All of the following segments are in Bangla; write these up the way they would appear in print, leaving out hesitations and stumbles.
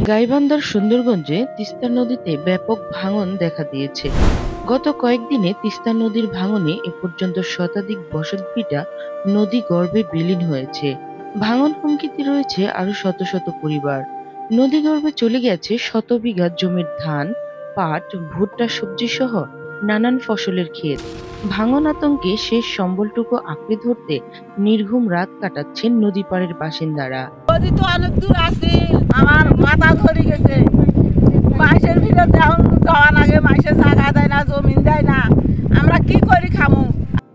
গাইবান্ধার সুন্দরগঞ্জে তিস্তা নদীতে ব্যাপক ভাঙন দেখা দিয়েছে। গত কয়েকদিনে তিস্তা নদীর ভাঙনে এ পর্যন্ত শতাধিক বসতভিটা নদী গর্ভে বিলীন হয়েছে। ভাঙন হুমকিতে রয়েছে আরো শত শত পরিবার। নদী গর্ভে চলে গেছে শত বিঘা জমির ধান, পাট, ভুট্টা, সবজি সহ নানান ফসলের ক্ষেত। ভাঙন আতঙ্কে শেষ সম্বলটুকু আঁকড়ে ধরতে নির্ঘুম রাত কাটাচ্ছেন নদী পাড়ের বাসিন্দারা। নদী তো অনেক দূর আছে, আমার মাথা ধরে গেছে। মাইসের ভিতর যখন যাওয়ার আগে মাইসের জায়গা দেয় না, জমিন দেয় না, আমরা কি করি খামু?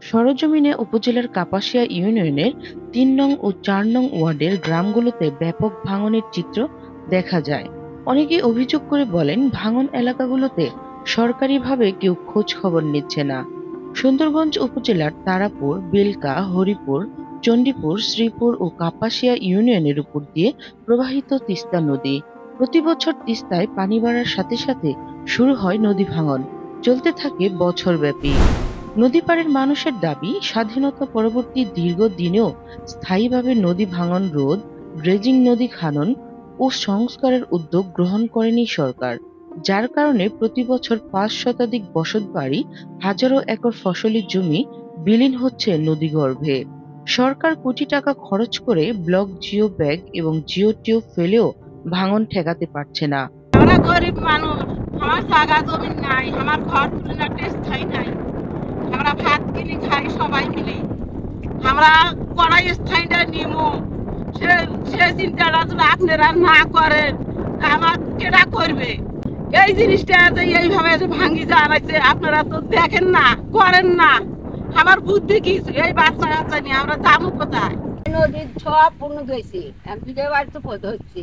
সরেজমিনে উপজেলার কাপাসিয়া ইউনিয়নের ৩ নং ও ৪ নং ওয়ার্ডের গ্রামগুলোতে ব্যাপক ভাঙনের চিত্র দেখা যায়। অনেকে অভিযোগ করে বলেন, ভাঙন এলাকাগুলোতে সরকারিভাবে কেউ খোঁজ খবর নিচ্ছে না। সুন্দরগঞ্জ উপজেলার তারাপুর, বেলকা, হরিপুর, চণ্ডীপুর, শ্রীপুর ও কাপাসিয়া ইউনিয়নের উপর দিয়ে প্রবাহিত তিস্তা নদী। প্রতি বছর তিস্তায় পানি বাড়ার সাথে সাথে শুরু হয় নদী ভাঙন, চলতে থাকে বছরব্যাপী। নদীপাড়ের মানুষের দাবি, স্বাধীনতা পরবর্তী দীর্ঘ দিনেও স্থায়ীভাবে নদী ভাঙন রোধ, ড্রেজিং নদী খনন ও সংস্কারের উদ্যোগ গ্রহণ করেনি সরকার, যার কারণে প্রতি বছর ৫ শতাধিক বসতবাড়ি, হাজারো একর ফসলি জমি বিলীন হচ্ছে নদীগর্ভে। সরকার কোটি টাকা খরচ করে ব্লক জিও ব্যাগ এবং জিও টিউব ফেলেও ভাঙন ঠেকাতে পারছে না। আমরা গরিব মানুষ, আমার জায়গা জমিন নাই, আমার ঘর তুলে একটা স্থায়ী নাই। আমরা ভাত কিনে খাই সবাই মিলে, আমরা কড়াই স্থায়ীটা নিমু। সে চিন্তাটা যদি আপনারা না করেন, আমার কেটা করবে? এই জিনিসটা যে এইভাবে যে ভাঙ্গি জানাইছে, আপনারা তো দেখেন না, করেন না। আমার বুদ্ধি কি, এই বাচ্চা কাচ্চা নিয়ে আমরা যাবো কোথায়? নদীর সব পূর্ণ গেছে, বিঘা বাড়ি তো পদ হচ্ছে,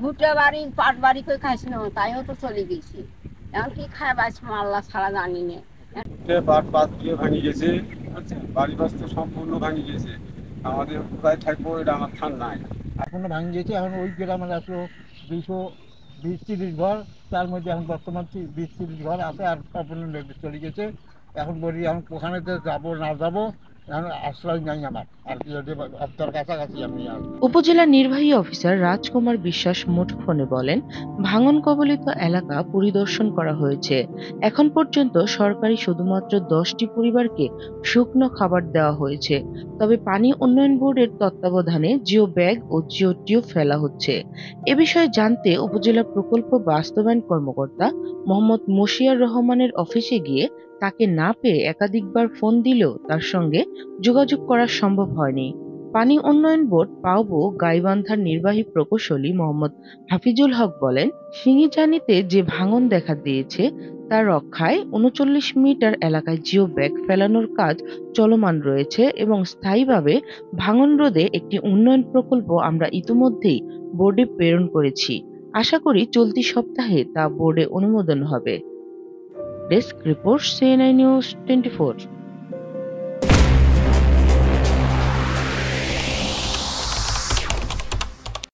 ভুট্টা বাড়ি, পাট বাড়ি করে খাইছিল, তাইও তো চলে গেছি। এখন কি খায় বাঁচবো আল্লাহ ছাড়া জানি না। পাট পাঁচ দিয়ে ভাঙি গেছে, বাড়ি বাস্ত সম্পূর্ণ ভাঙি গেছে। আমাদের কোথায় থাকবো এটা আমার থান নাই। এখনো ভাঙি গেছে। এখন ওই গ্রামের আসলো ২২০-৩০ ঘর, তার মধ্যে এখন বর্তমান ২০-৩০ ঘর আছে, আর সম্পূর্ণ চলে গেছে। এখন বলি এখন ওখানে যাবো না যাবো, এখন আশ্রয় নাই আমার, আর কি আপনার কাছাকাছি আমি। উপজেলা নির্বাহী অফিসার রাজকুমার বিশ্বাস মুঠোফোনে বলেন, ভাঙন কবলিত এলাকা পরিদর্শন করা হয়েছে। এখন পর্যন্ত সরকারি শুধুমাত্র ১০টি পরিবারকে শুকনো খাবার দেওয়া হয়েছে। তবে পানি উন্নয়ন বোর্ডের তত্ত্বাবধানে জিও ব্যাগ ও জিও টিউব ফেলা হচ্ছে। এ বিষয়ে জানতে উপজেলা প্রকল্প বাস্তবায়ন কর্মকর্তা মোহাম্মদ মশিয়ার রহমানের অফিসে গিয়ে তাকে না পেয়ে একাধিকবার ফোন দিলেও তার সঙ্গে যোগাযোগ করা সম্ভব হয়নি। পানি উন্নয়ন বোর্ড পাওবো গাইবান্ধার নির্বাহী প্রকৌশলী মোহাম্মদ হাফিজুল হক বলেন, সিঙ্গিজানিতে যে ভাঙন দেখা দিয়েছে তার রক্ষায় ৩৯ মিটার এলাকায় জিও ব্যাগ ফেলানোর কাজ চলমান রয়েছে এবং স্থায়ীভাবে ভাঙন রোধে একটি উন্নয়ন প্রকল্প আমরা ইতিমধ্যেই বোর্ডে প্রেরণ করেছি। আশা করি চলতি সপ্তাহে তা বোর্ডে অনুমোদন হবে। Desk report, CNI news 24।